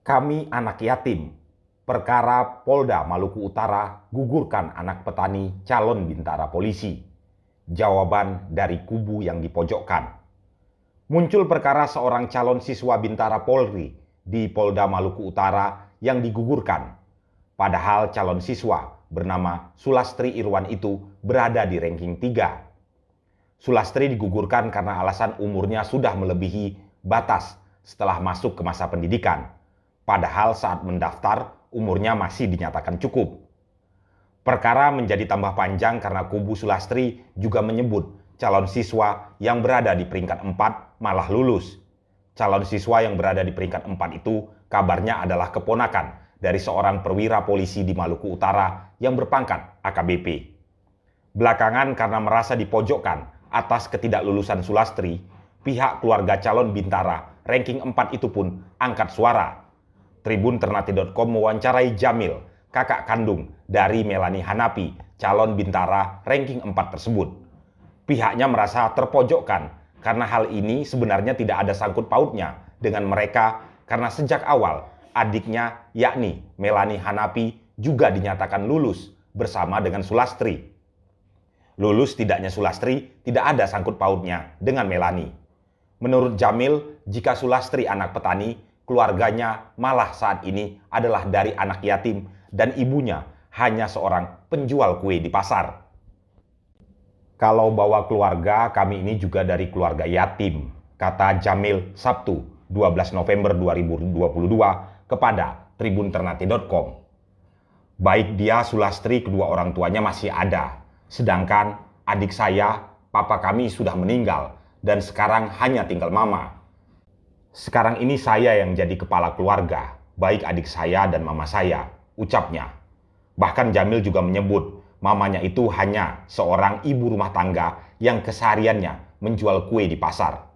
Kami anak yatim. Perkara Polda Maluku Utara gugurkan anak petani calon bintara polisi. Jawaban dari kubu yang dipojokkan. Muncul perkara seorang calon siswa bintara Polri di Polda Maluku Utara yang digugurkan. Padahal calon siswa bernama Sulastri Irwan itu berada di ranking 3. Sulastri digugurkan karena alasan umurnya sudah melebihi batas setelah masuk ke masa pendidikan. Padahal saat mendaftar, umurnya masih dinyatakan cukup. Perkara menjadi tambah panjang karena kubu Sulastri juga menyebut calon siswa yang berada di peringkat 4 malah lulus. Calon siswa yang berada di peringkat 4 itu kabarnya adalah keponakan dari seorang perwira polisi di Maluku Utara yang berpangkat AKBP. Belakangan karena merasa dipojokkan atas ketidaklulusan Sulastri, pihak keluarga calon bintara ranking 4 itu pun angkat suara. TribunTernate.com mewawancarai Jamil, kakak kandung dari Melani Hanapi, calon bintara ranking 4 tersebut. Pihaknya merasa terpojokkan karena hal ini sebenarnya tidak ada sangkut pautnya dengan mereka karena sejak awal adiknya yakni Melani Hanapi juga dinyatakan lulus bersama dengan Sulastri. Lulus tidaknya Sulastri tidak ada sangkut pautnya dengan Melani. Menurut Jamil, jika Sulastri anak petani, keluarganya malah saat ini adalah dari anak yatim dan ibunya hanya seorang penjual kue di pasar. Kalau bawa keluarga, kami ini juga dari keluarga yatim, kata Jamil Sabtu 12 November 2022 kepada TribunTernate.com. Baik dia Sulastri, kedua orang tuanya masih ada. Sedangkan adik saya, papa kami sudah meninggal dan sekarang hanya tinggal mama. Sekarang ini saya yang jadi kepala keluarga, baik adik saya dan mama saya, ucapnya. Bahkan Jamil juga menyebut mamanya itu hanya seorang ibu rumah tangga yang kesehariannya menjual kue di pasar.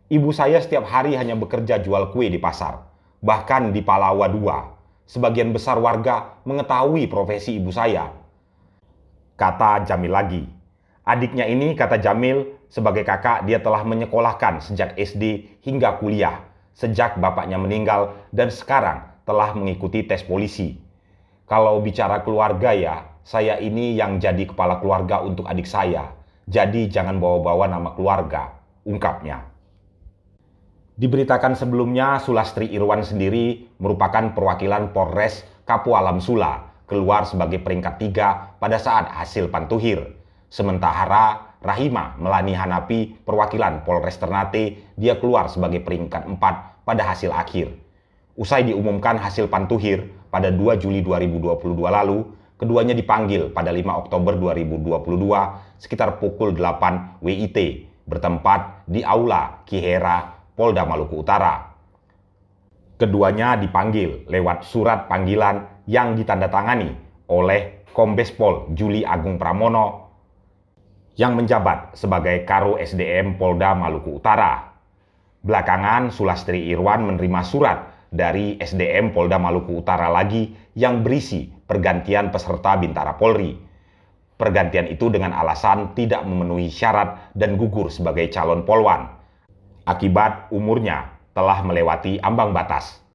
Ibu saya setiap hari hanya bekerja jual kue di pasar, bahkan di Palawa 2. Sebagian besar warga mengetahui profesi ibu saya, kata Jamil lagi. Adiknya ini, kata Jamil, sebagai kakak dia telah menyekolahkan sejak SD hingga kuliah, sejak bapaknya meninggal dan sekarang telah mengikuti tes polisi. Kalau bicara keluarga ya, saya ini yang jadi kepala keluarga untuk adik saya. Jadi jangan bawa-bawa nama keluarga, ungkapnya. Diberitakan sebelumnya, Sulastri Irwan sendiri merupakan perwakilan Polres Kapualam Sula, keluar sebagai peringkat 3 pada saat hasil pantuhir. Sementara Rahima Melani Hanapi, perwakilan Polres Ternate, dia keluar sebagai peringkat 4 pada hasil akhir. Usai diumumkan hasil pantuhir pada 2 Juli 2022 lalu, keduanya dipanggil pada 5 Oktober 2022 sekitar pukul 8 WIT, bertempat di Aula Kihera, Polda Maluku Utara. Keduanya dipanggil lewat surat panggilan yang ditandatangani oleh Kombes Pol Juli Agung Pramono yang menjabat sebagai Karo SDM Polda Maluku Utara. Belakangan, Sulastri Irwan menerima surat dari SDM Polda Maluku Utara lagi yang berisi pergantian peserta Bintara Polri. Pergantian itu dengan alasan tidak memenuhi syarat dan gugur sebagai calon polwan, akibat umurnya telah melewati ambang batas.